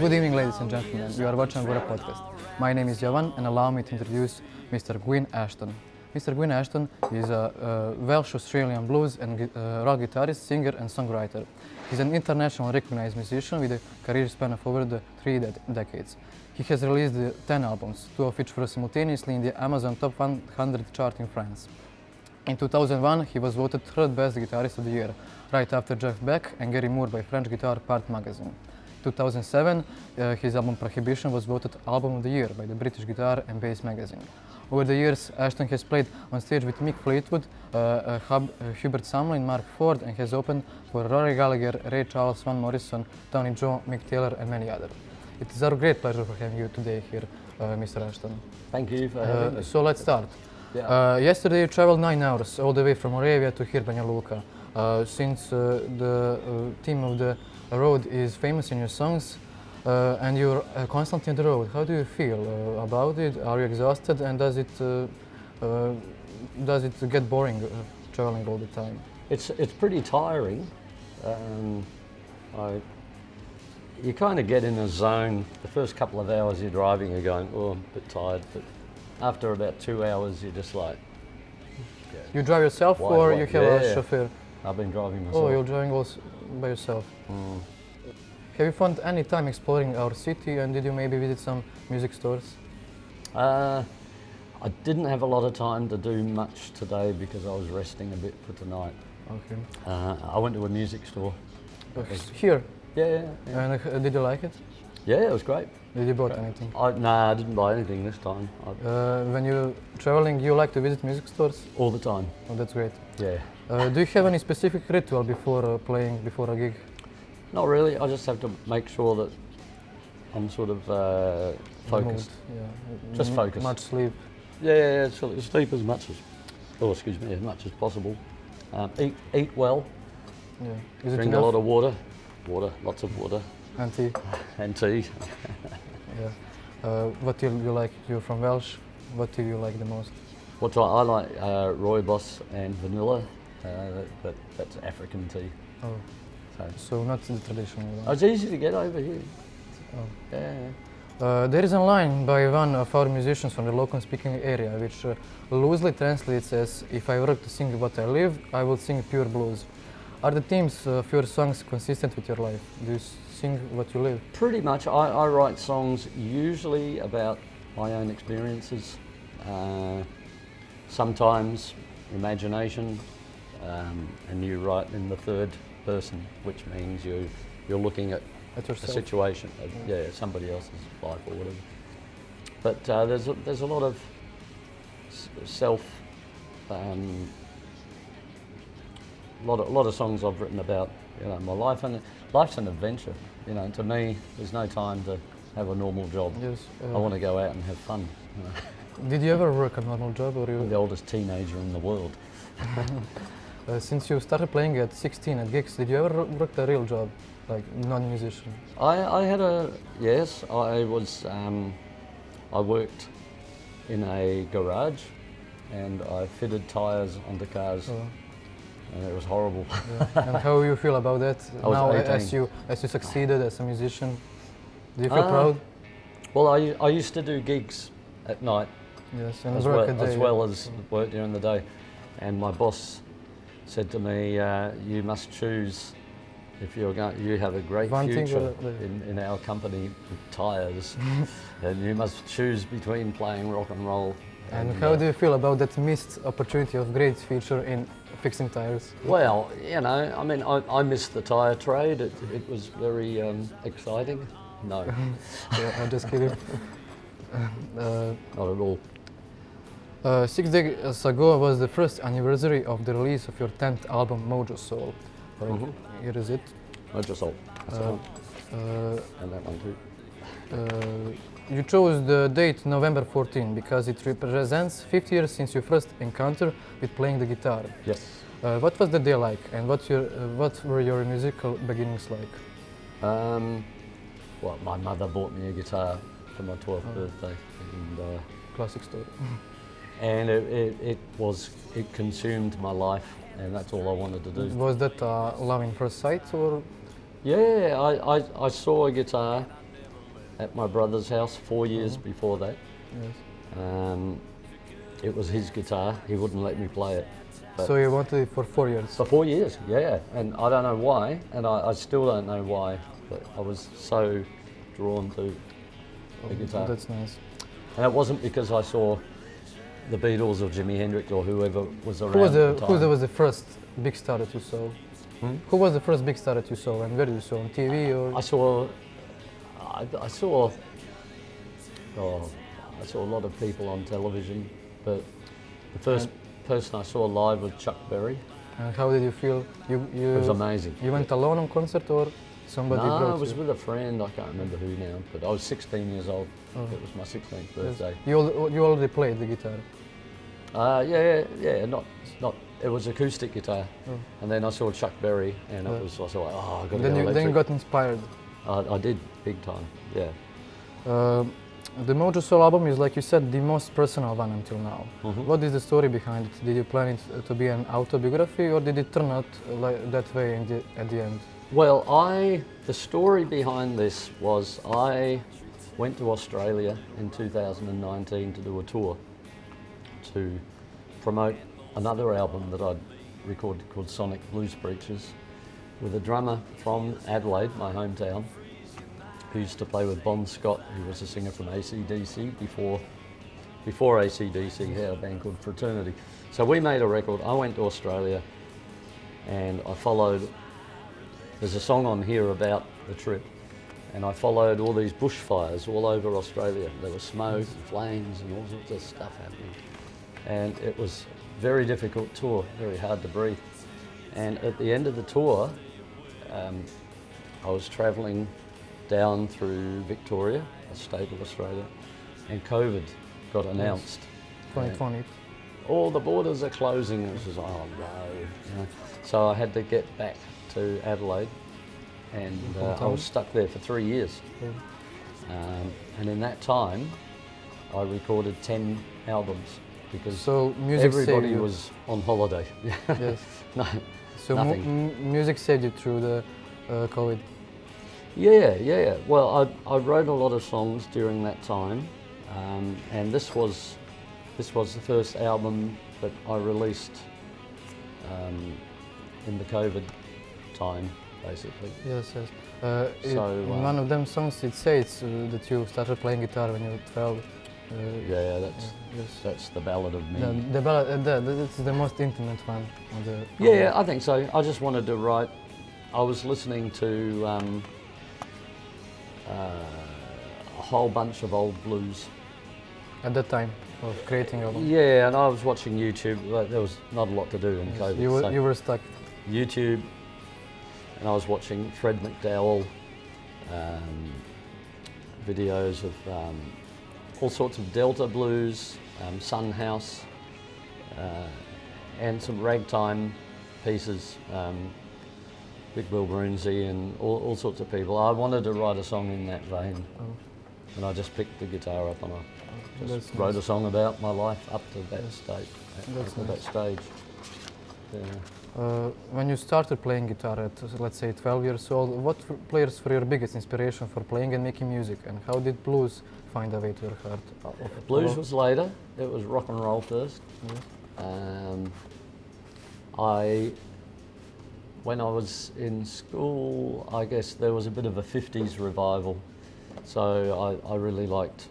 Good evening, ladies and gentlemen. You are watching Agora podcast. My name is Jovan, and allow me to introduce Mr. Gwyn Ashton. Mr. Gwyn Ashton is a Welsh-Australian blues and rock guitarist, singer and songwriter. He's an internationally recognized musician with a career span of over 3 decades. He has released 10 albums, 2 of which were simultaneously in the Amazon Top 100 chart in France. In 2001, he was voted 3rd best guitarist of the year, right after Jeff Beck and Gary Moore by French Guitar Part magazine. 2007, his album Prohibition was voted Album of the Year by the British Guitar and Bass magazine. Over the years, Ashton has played on stage with Mick Fleetwood, Hubert Sumlin, Mark Ford, and has opened for Rory Gallagher, Ray Charles, Van Morrison, Tony Joe, Mick Taylor, and many others. It is our great pleasure for having you today here, Mr. Ashton. Thank you for having me. So let's start. Yeah. Yesterday you traveled 9 hours all the way from Moravia to here, Banja Luka. Since the theme of the road is famous in your songs, and you're constantly on the road, how do you feel about it? Are you exhausted, and does it get boring traveling all the time? It's pretty tiring. You kind of get in a zone. The first couple of hours you're driving, you're going, oh, I'm a bit tired, but after about 2 hours, you're just like... Yeah. You drive yourself, or you have a chauffeur? I've been driving myself. Oh, you're driving also by yourself. Mm. Have you found any time exploring our city, and did you maybe visit some music stores? I didn't have a lot of time to do much today because I was resting a bit for tonight. Okay. I went to a music store. Here? Yeah. And did you like it? Yeah, it was great. Did you bought anything? I didn't buy anything this time. When you're traveling, you like to visit music stores? All the time. Oh, that's great. Yeah. Do you have any specific ritual before playing, before a gig? Not really. I just have to make sure that I'm sort of focused. Yeah. Just focused. Much sleep. Yeah. Sleep as much as possible. Eat well. Yeah. Drink a lot of water. Lots of water. And tea. And tea. Yeah. What do you like? You're from Welsh. What do you like the most? I like rooibos and vanilla. That's African tea. Oh. So not the traditional one. It's easy to get over here. Oh. Yeah. There is a line by one of our musicians from the local speaking area which loosely translates as, if I were to sing what I live, I would sing pure blues. Are the themes of your songs consistent with your life? Do you sing what you live? Pretty much. I write songs usually about my own experiences. Sometimes imagination, and you write in the third person, which means you're looking at a situation, somebody else's life or whatever. But there's a lot of self, lot of songs I've written about my life, and life's an adventure. To me, there's no time to have a normal job. Yes. I want to go out and have fun. Did you ever work a normal job, or you? I'm the oldest teenager in the world. Since you started playing at 16 at gigs, did you ever work a real job, like non-musician? I had yes. I worked in a garage, and I fitted tyres onto cars, and it was horrible. Yeah. And how you feel about that now, 18. as you succeeded as a musician? Do you feel proud? Well, I used to do gigs at night. Yes, and as well as work during the day, and my boss said to me, "You must choose if you have a great future in our company with tyres, and you must choose between playing rock and roll." And how do you feel about that missed opportunity of great future in fixing tyres? Well, I missed the tyre trade. It was very exciting. No, yeah, I'm just kidding. Not at all. 6 days ago was the first anniversary of the release of your 10th album, Mojo Soul. Here is it. Mojo Soul. And that one too. You chose the date November 14 because it represents 50 years since your first encounter with playing the guitar. Yes. What was the day like, and what were your musical beginnings like? Well, my mother bought me a guitar for my 12th birthday. And, classic story. And it consumed my life, and that's all I wanted to do. Was that love in first sight, or? Yeah, I saw a guitar at my brother's house 4 years before that. Yes. It was his guitar. He wouldn't let me play it. So you wanted it for 4 years? For 4 years, yeah. And I don't know why, and I still don't know why, but I was so drawn to the guitar. That's nice. And it wasn't because I saw the Beatles or Jimi Hendrix or whoever was around Who at the time. was the first big star that you saw? Who was the first big star that you saw, and where did you saw, on TV or? I saw a lot of people on television, but the first person I saw live was Chuck Berry. And how did you feel? It was amazing. You went alone on concert or somebody brought you? No, I was with a friend, I can't remember who now, but I was 16 years old. It was my 16th birthday. Yes. You already played the guitar? Yeah, not, it was acoustic guitar. And then I saw Chuck Berry and it was, I was like, oh, I've got to go electric. Then you got inspired? I did, big time, yeah. The Mojo Soul album is, like you said, the most personal one until now. What is the story behind it? Did you plan it to be an autobiography, or did it turn out like that way at the end? Well, the story behind this was I went to Australia in 2019 to do a tour to promote another album that I'd recorded called Sonic Blues Preachers with a drummer from Adelaide, my hometown, who used to play with Bon Scott, who was a singer from AC/DC before AC/DC had a band called Fraternity. So we made a record. I went to Australia and I followed, there's a song on here about the trip, and I followed all these bushfires all over Australia. There was smoke and flames and all sorts of stuff happening. And it was a very difficult tour, very hard to breathe. And at the end of the tour, I was travelling down through Victoria, a state of Australia, and COVID got announced. 2020. All the borders are closing. It was just, oh no. You know. So I had to get back to Adelaide, and I was stuck there for 3 years. And in that time, I recorded 10 albums because everybody was on holiday. Yes. No, so music saved you through the COVID. Yeah. Well, I wrote a lot of songs during that time, and this was the first album that I released in the COVID time, basically. Yes. So one of them songs it says that you started playing guitar when you were 12. That's the Ballad of Me. The ballad, that's the most intimate one. Yeah, I think so. I just wanted to write. I was listening to a whole bunch of old blues. At that time of creating album? Yeah, and I was watching YouTube. There was not a lot to do in COVID. You were stuck. YouTube, and I was watching Fred McDowell videos of all sorts of Delta blues, Sun House, and some ragtime pieces. Big Bill Broonzy and all sorts of people. I wanted to write a song in that vein, and I just picked the guitar up and I just wrote a song about my life up to that stage. Yeah. When you started playing guitar at, let's say, 12 years old, what players were your biggest inspiration for playing and making music, and how did blues find a way to your heart? Blues was later. It was rock and roll first. When I was in school, I guess there was a bit of a 50s revival. So I really liked,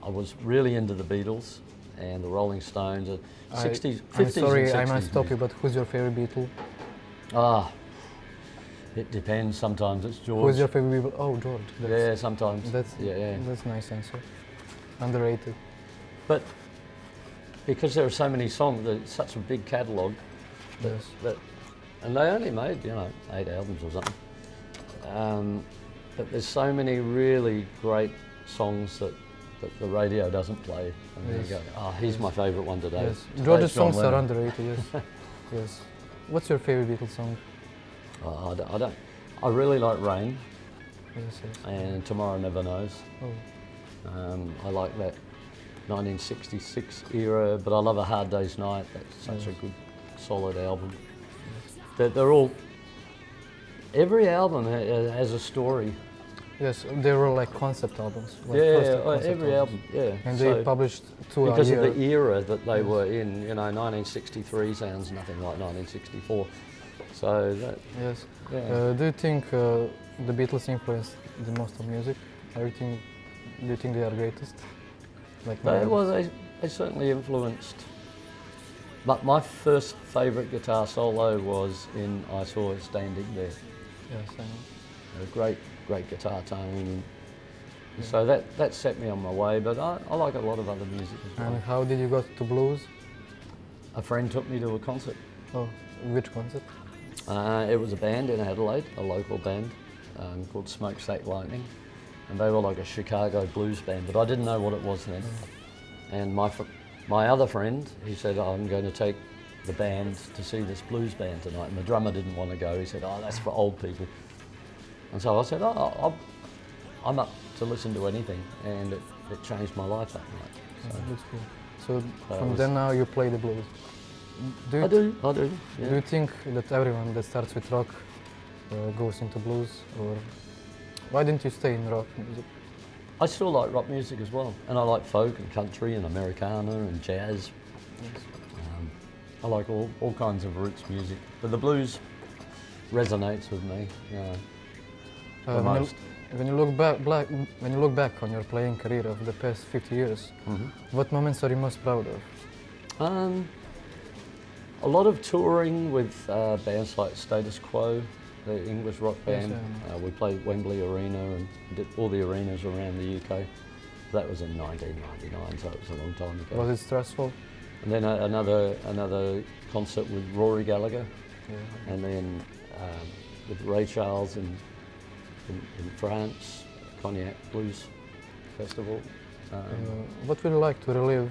I was really into the Beatles and the Rolling Stones, 60s, 50s I'm sorry, and 60s I must stop you, music. but who's your favorite Beatle? It depends. Sometimes it's George. Who's your favorite Beatle? Oh, George. Yeah, sometimes. That's a nice answer. Underrated. But because there are so many songs, it's such a big catalogue, and they only made, 8 albums or something. But there's so many really great songs that the radio doesn't play. And you go, he's my favourite one today. Yes. George's songs are underrated, yes. Yes. What's your favourite Beatles song? I don't. I really like Rain. Yes. And Tomorrow Never Knows. Oh. I like that 1966 era, but I love A Hard Day's Night. That's such a good, solid album. They're all. Every album has a story. Yes, they were like concept albums. Like Every album, yeah. And they published 2 because a year. of the era that they were in. 1963 sounds nothing like 1964. So that. Yes. Yeah. Do you think the Beatles influenced the most of music? Everything. Do you think they are greatest? They certainly influenced. But my first favourite guitar solo was in I Saw Her Standing There. Yes, I know. A great guitar tone. Yeah. So that set me on my way, but I like a lot of other music as well. And how did you go to blues? A friend took me to a concert. Oh, which concert? It was a band in Adelaide, a local band called Smokestack Lightning. And they were like a Chicago blues band, but I didn't know what it was then. And my other friend, he said, I'm going to take the band to see this blues band tonight. And the drummer didn't want to go. He said, that's for old people. And so I said, I'm up to listen to anything. And it changed my life that night. So, that's cool. So from then now you play the blues. I do. Yeah. Do you think that everyone that starts with rock goes into blues, or why didn't you stay in rock music? I still like rock music as well, and I like folk and country and Americana and jazz. Yes. I like all kinds of roots music, but the blues resonates with me. The most. When you look back on your playing career of the past 50 years, what moments are you most proud of? A lot of touring with bands like Status Quo, the English rock band. We played Wembley Arena and did all the arenas around the UK. That was in 1999, so it was a long time ago. Was it stressful? And then another concert with Rory Gallagher, and then with Ray Charles in France, Cognac Blues Festival. What would you like to relive,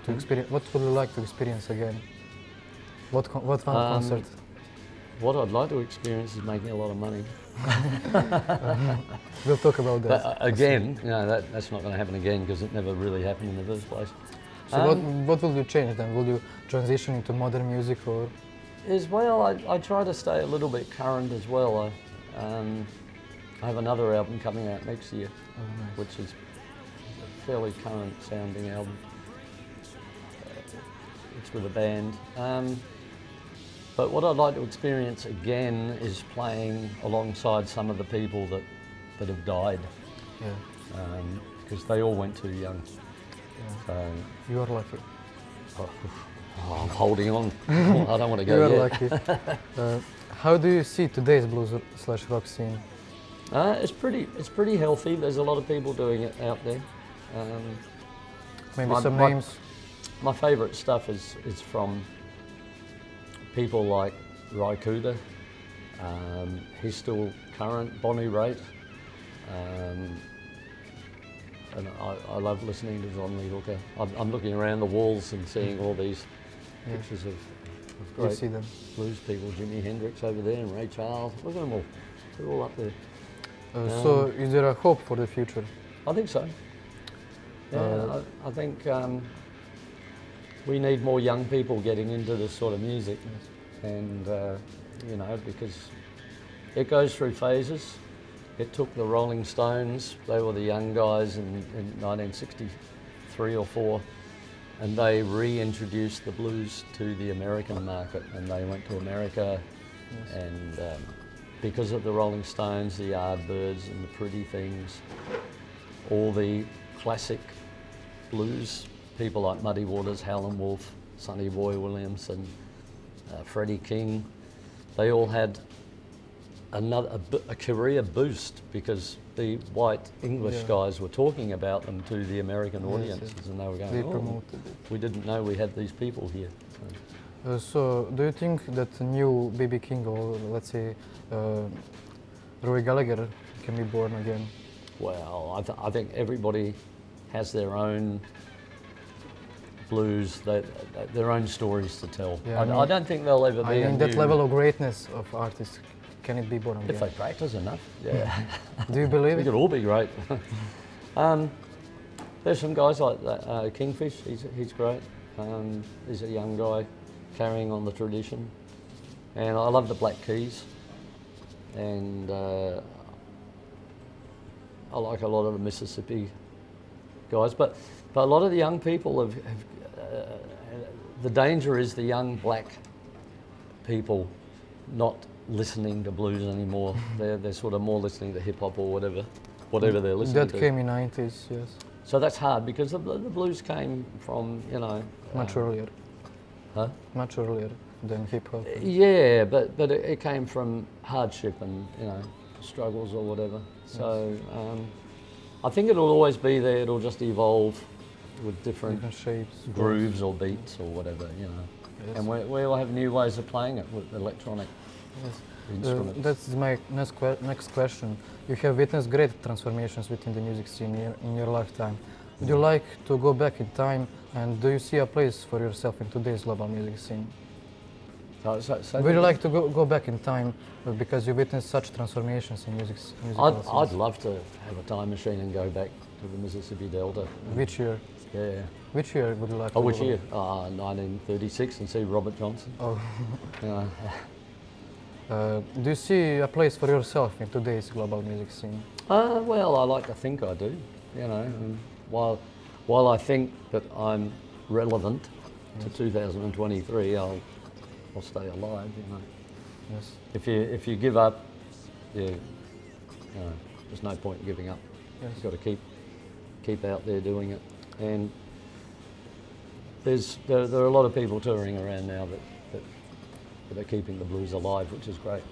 to experience? What would you like to experience again? What one concert? What I'd like to experience is making a lot of money. We'll talk about that. But again, that's not going to happen again because it never really happened in the first place. So what will you change then? Will you transition into modern music or? I try to stay a little bit current as well. I have another album coming out next year, which is a fairly current sounding album. It's with a band. But what I'd like to experience again is playing alongside some of the people that have died. Because they all went too young. So, you are lucky. I'm holding on. I don't want to go yet. You are lucky. How do you see today's blues/rock scene? It's pretty healthy. There's a lot of people doing it out there. Maybe some names. My favourite stuff is from people like Ry Cooder. He's still current. Bonnie Raitt. And I love listening to John Lee Hooker. I'm looking around the walls and seeing all these pictures of great blues people. Jimi Hendrix over there and Ray Charles. Look at them all. They're all up there. So is there a hope for the future? I think so. Yeah, I think we need more young people getting into this sort of music. And, because it goes through phases. It took the Rolling Stones, they were the young guys in 1963 or 4, and they reintroduced the blues to the American market, and they went to America, and because of the Rolling Stones, the Yardbirds and the Pretty Things, all the classic blues, people like Muddy Waters, Howlin' Wolf, Sonny Boy Williams, and Freddie King, they all had a career boost because the white English guys were talking about them to the American audiences, and they were going, promoted it. We didn't know we had these people here. So do you think that the new B.B. King or let's say Rory Gallagher can be born again? Well, I think everybody has their own blues, their own stories to tell. Yeah, I don't think they'll ever be that level of greatness of artists. Can it be born again? If they practice enough, yeah. Do you believe it? It could all be great. There's some guys like that. Kingfish, he's great. He's a young guy carrying on the tradition. And I love the Black Keys. And I like a lot of the Mississippi guys, but a lot of the young people have the danger is the young black people not listening to blues anymore. They're sort of more listening to hip hop or whatever they're listening to. That came in 90s, yes. So that's hard because the blues came from, you know... Much earlier. Huh? Much earlier than hip hop. Yeah, but it came from hardship and, you know, struggles or whatever. So I think it'll always be there. It'll just evolve with different shapes, grooves or beats or whatever, you know. Yes. And we'll have new ways of playing it with electronic instruments. That's my next question. You have witnessed great transformations within the music scene in your lifetime. Would you like to go back in time, and do you see a place for yourself in today's global music scene? Would you like to go back in time because you witnessed such transformations in music? I'd love to have a time machine and go back to the Mississippi Delta. Which year? Yeah. Which year would you like to which go year? back? 1936 and see Robert Johnson. Oh. Yeah. Do you see a place for yourself in today's global music scene? Well, I like to think I do. You know, and while I think that I'm relevant to 2023, I'll stay alive. You know. Yes. If you give up, you know, there's no point in giving up. Yes. You've got to keep out there doing it. And there are a lot of people touring around now that are keeping the blues alive, which is great.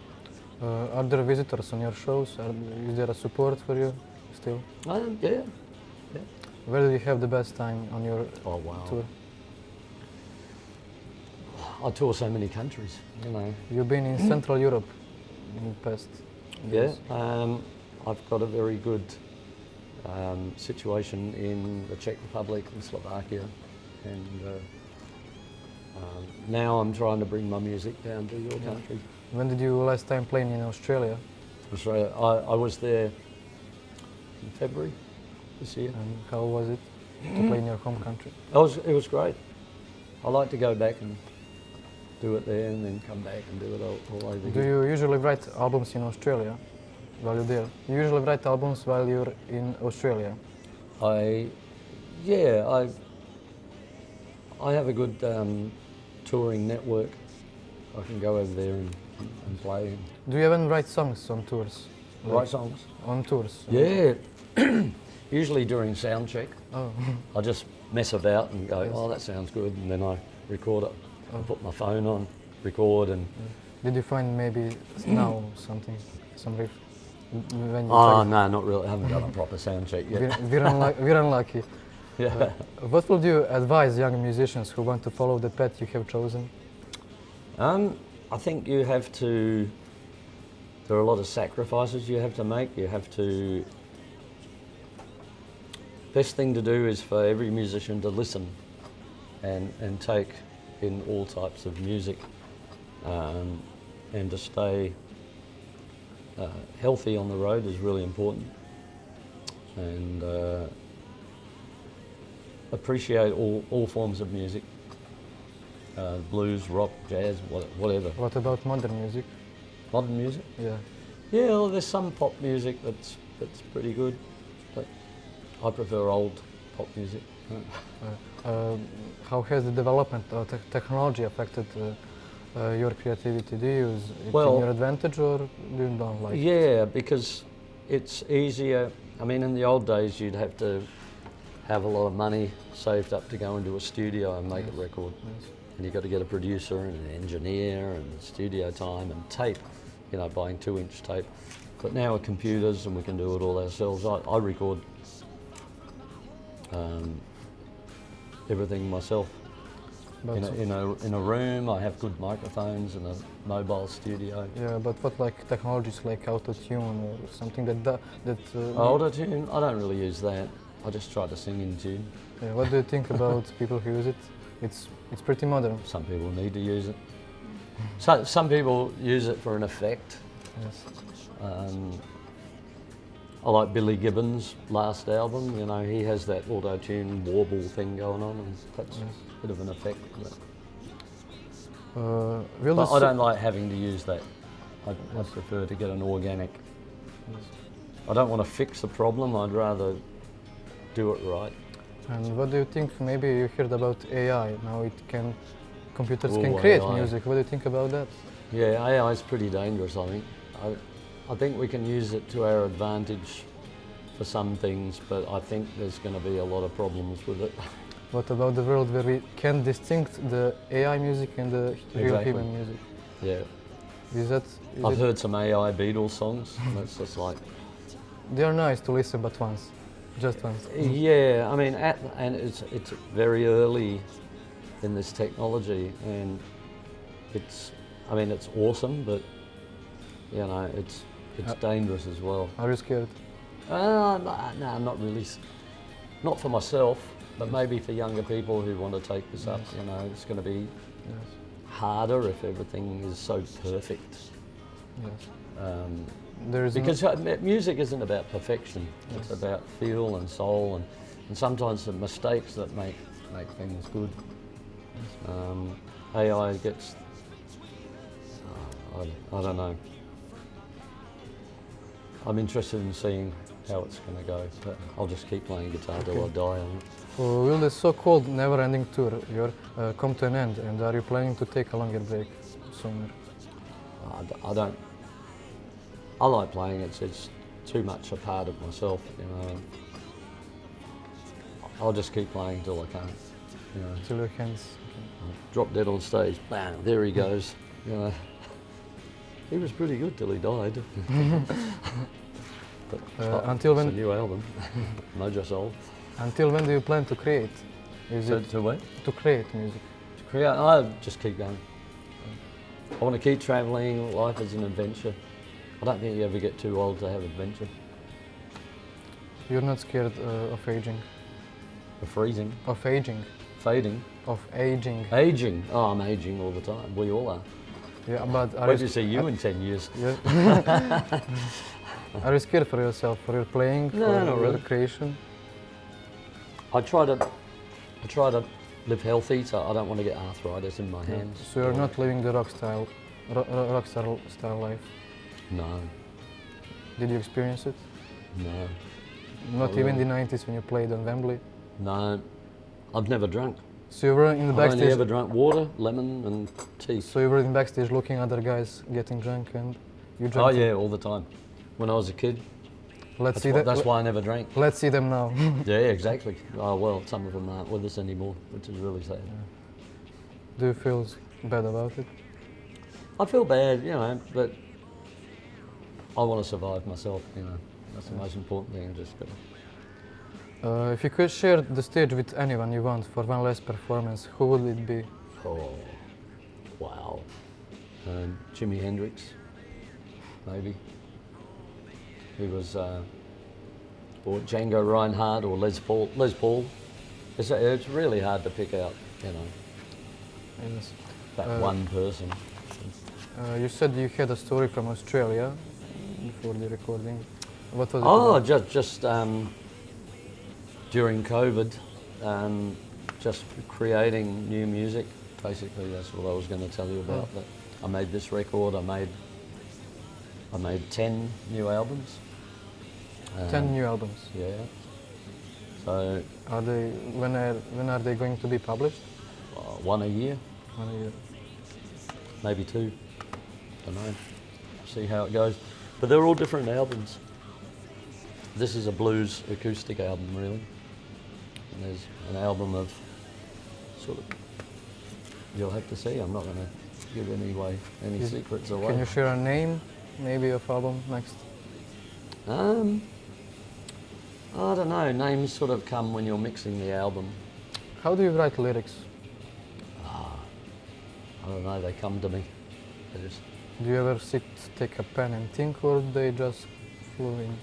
Are there visitors on your shows? Is there a support for you still? Yeah. Where do you have the best time on your tour? I tour so many countries, you know. You've been in Central Europe in the past years. Yeah, I've got a very good situation in the Czech Republic and Slovakia, and now I'm trying to bring my music down to your country. When did you last time play in Australia? Australia, I was there in February this year. And how was it to play in your home country? It was great. I like to go back and do it there and then come back and do it all over Do here. you usually write albums in Australia while you're there? You usually write albums while you're in Australia? I have a good touring network. I can go over there and play. Do you even write songs on tours? Write songs? On tours? Yeah. Usually during sound check. Oh. I just mess about and go, oh, that sounds good, and then I record it. I put my phone on, record, and... Did you find maybe now some riff? When you no, not really. I haven't done a proper sound check yet. We're unlucky. Yeah. What would you advise young musicians who want to follow the path you have chosen? I think you have to... There are a lot of sacrifices you have to make. You have to... Best thing to do is for every musician to listen and take in all types of music, and to stay healthy on the road is really important, and appreciate all forms of music, blues, rock, jazz, whatever. What about modern music? Modern music? Yeah. Yeah, well, there's some pop music that's pretty good, but I prefer old pop music. How has the development of technology affected your creativity? Do you use it to your advantage, or do you don't like it? Yeah, because it's easier. I mean, in the old days, you'd have to have a lot of money saved up to go into a studio and make a record. Yes. And you've got to get a producer and an engineer and studio time and tape, you know, buying 2-inch tape. But now with computers, and we can do it all ourselves. I record everything myself. In a room, I have good microphones and a mobile studio. Yeah, but what like technologies like auto-tune or something Auto-tune? I don't really use that. I just try to sing in tune. Yeah, what do you think about people who use it? It's pretty modern. Some people need to use it. So, some people use it for an effect. Yes. I like Billy Gibbons' last album. You know, he has that auto-tune warble thing going on, and that's a bit of an effect. But I don't like having to use that. I prefer to get an organic I don't want to fix the problem, I'd rather do it right. And what do you think, maybe you heard about AI, now computers Ooh, can create AI. music, what do you think about that? Yeah, AI is pretty dangerous, I think. I think we can use it to our advantage for some things, but I think there's going to be a lot of problems with it. What about the world where we can distinct the AI music and the real Exactly. human music? Yeah. I've heard some AI Beatles songs, and it's just like... They are nice to listen, but once. Just once. Yeah, I mean, and it's very early in this technology, and it's awesome, but you know, it's dangerous as well. Are you scared? No, not really. Not for myself, but maybe for younger people who want to take this up. You know, it's going to be harder if everything is so perfect. Yes. Because music isn't about perfection. It's about feel and soul, and sometimes the mistakes that make things good. AI gets, I don't know. I'm interested in seeing how it's going to go, but I'll just keep playing guitar till I die on it. Will the so-called never-ending tour come to an end, and are you planning to take a longer break sooner? I don't. I like playing. It's too much a part of myself, you know. I'll just keep playing till I can't, you know. Till your hands. Drop dead on stage. Bam! There he goes. You know. He was pretty good till he died. But until when? It's a new album, Mojo Soul. Until when do you plan to create? To what? To create music. To create? I just keep going. I want to keep travelling. Life is an adventure. I don't think you ever get too old to have adventure. You're not scared of aging? Of freezing? Of aging? Fading? Of aging. Aging? Oh, I'm aging all the time. We all are. Yeah, but where do you see you in 10 years? Yeah. Are you scared for yourself, for your playing, for not really. your creation? I try to live healthy, so I don't want to get arthritis in my hands. So you're not living the rock star life? No. Did you experience it? No. Not even in the 90s when you played on Wembley? No. I've never drunk. So you were in the backstage? I've only ever drunk water, lemon and tea. So you were in the backstage looking at other guys getting drunk and you drank? Oh yeah, all the time. When I was a kid. That's why I never drank. Let's see them now. Yeah, exactly. Oh well, some of them aren't with us anymore, which is really sad. Yeah. Do you feel bad about it? I feel bad, you know, but I want to survive myself, you know. That's the most important thing. If you could share the stage with anyone you want for one last performance, who would it be? Oh, wow. Jimi Hendrix, maybe. He was, or Django Reinhardt or Les Paul. Les Paul. It's really hard to pick out, you know, Yes. that one person. You said you had a story from Australia before the recording. What was it? Oh, about? just during COVID, just creating new music. Basically, that's what I was going to tell you about. That I made this record. I made 10 new albums. 10 new albums. Yeah. So. Are they? When are they going to be published? One a year. 1 a year. Maybe 2. Don't know. See how it goes. But they're all different albums. This is a blues acoustic album, really. And there's an album of sort of. You'll have to see. I'm not going to give any secrets away. Can you share a name, maybe, of album next? I don't know. Names sort of come when you're mixing the album. How do you write lyrics? I don't know. They come to me. Do you ever take a pen and think, or they just flow in?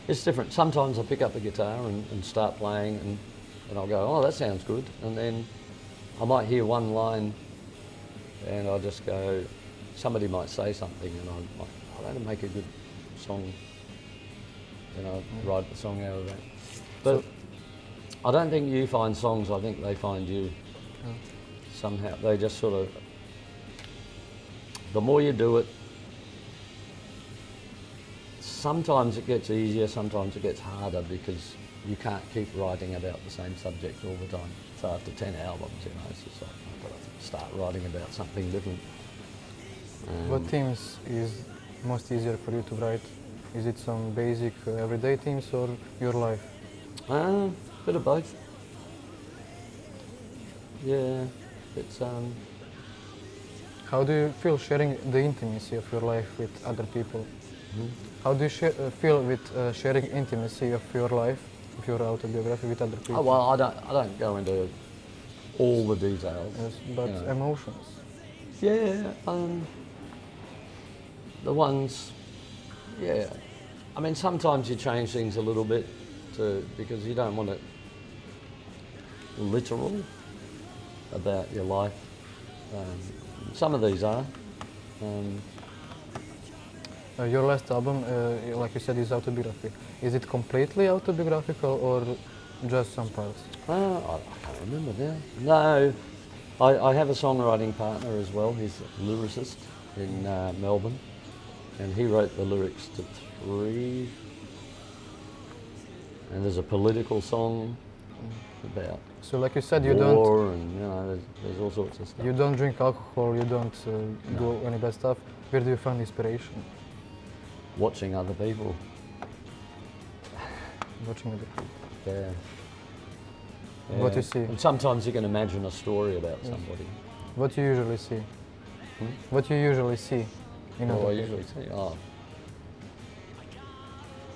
It's different. Sometimes I pick up the guitar and start playing, and I'll go, oh, that sounds good. And then I might hear one line, and I'll just go, somebody might say something, and I'm like, oh, that'll make a good song. And I write the song out of that. But I don't think you find songs, I think they find you. Somehow. They just sort of, the more you do it, sometimes it gets easier, sometimes it gets harder because you can't keep writing about the same subject all the time. So after 10 albums, it's just like, I've got to start writing about something different. What themes is most easier for you to write? Is it some basic everyday themes or your life? Bit of both. Yeah, it's How do you feel sharing the intimacy of your life with other people? How do you feel with sharing intimacy of your life, of your autobiography with other people? Oh, well, I don't go into all the details. Yes, but emotions. Yeah, the ones, yeah. I mean, sometimes you change things a little bit because you don't want it literal about your life. Some of these are. Your last album, like you said, is autobiography. Is it completely autobiographical or just some parts? I can't remember now. No, I have a songwriting partner as well. He's a lyricist in Melbourne, and he wrote the lyrics to 3. And there's a political song about so, like you said, war, you don't. and there's all sorts of stuff. You don't drink alcohol. You don't do any bad stuff. Where do you find inspiration? Watching other people. Watching other people. Yeah. What you see? And sometimes you can imagine a story about somebody. What you usually see? What you usually see? What I usually see?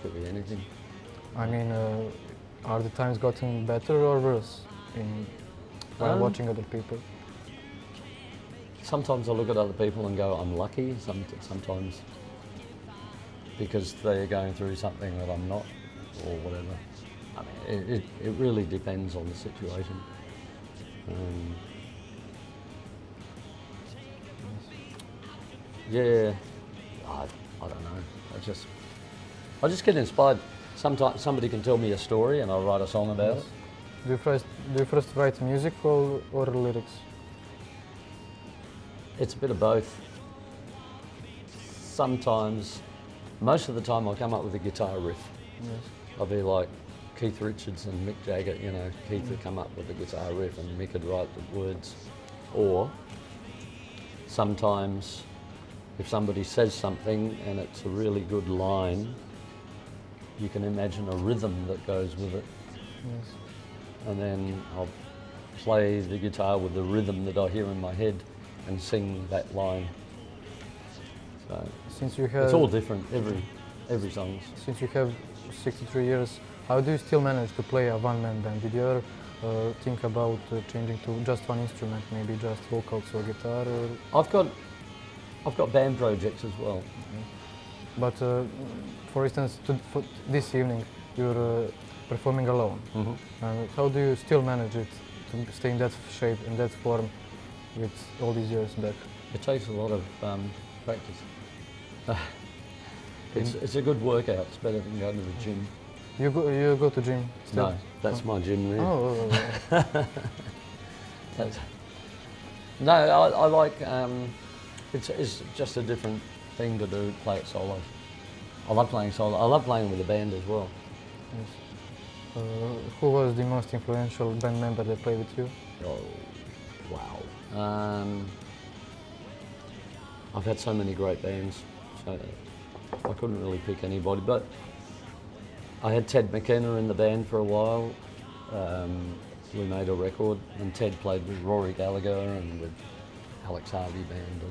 Could be anything. I mean, are the times gotten better or worse while watching other people? Sometimes I look at other people and go, I'm lucky. Sometimes because they're going through something that I'm not, or whatever. I mean, it really depends on the situation. Yeah, I don't know. I just get inspired. Sometimes somebody can tell me a story and I'll write a song about it. Do you first write music or lyrics? It's a bit of both. Sometimes, most of the time I'll come up with a guitar riff. Yes. I'll be like Keith Richards and Mick Jagger, Keith would come up with a guitar riff and Mick would write the words. Or sometimes if somebody says something and it's a really good line, you can imagine a rhythm that goes with it. Yes. And then I'll play the guitar with the rhythm that I hear in my head and sing that line. So since you have, it's all different, every song. Since you have 63 years, how do you still manage to play a one-man band? Did you ever think about changing to just one instrument, maybe just vocals or guitar? Or? I've got band projects as well. But for instance, for this evening, you're performing alone. How do you still manage it to stay in that shape, in that form, with all these years back? It takes a lot of practice. It's a good workout. It's better than going to the gym. You go to gym still? No, that's my gym there. Oh. No, I like. It's just a different thing to do. Play it solo. I love playing solo. I love playing with a band as well. Yes. Who was the most influential band member that played with you? Oh, wow. I've had so many great bands, so I couldn't really pick anybody. But I had Ted McKenna in the band for a while. We made a record, and Ted played with Rory Gallagher and with Alex Harvey band.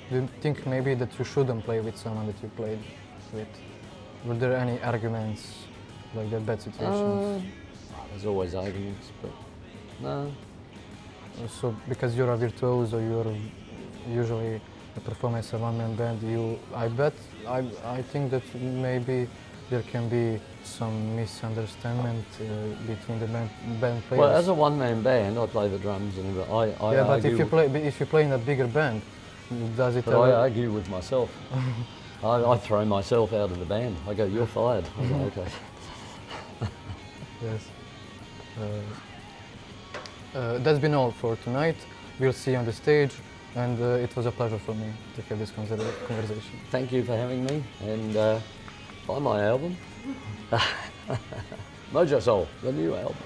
Do you think maybe that you shouldn't play with someone that you played with? Were there any arguments, like that, bad situations? There's always arguments, but no. So because you're a virtuoso, you're usually perform as a one-man band, I think that maybe there can be some misunderstanding between the band players. Well, as a one-man band, I play the drums and everything. Yeah, but if you play in a bigger band, does it? But I argue with myself. I throw myself out of the band. I go, "You're fired." I'm like, okay. Yes. That's been all for tonight. We'll see you on the stage. And it was a pleasure for me to have this conversation. Thank you for having me, and buy my album, Mojo Soul, the new album.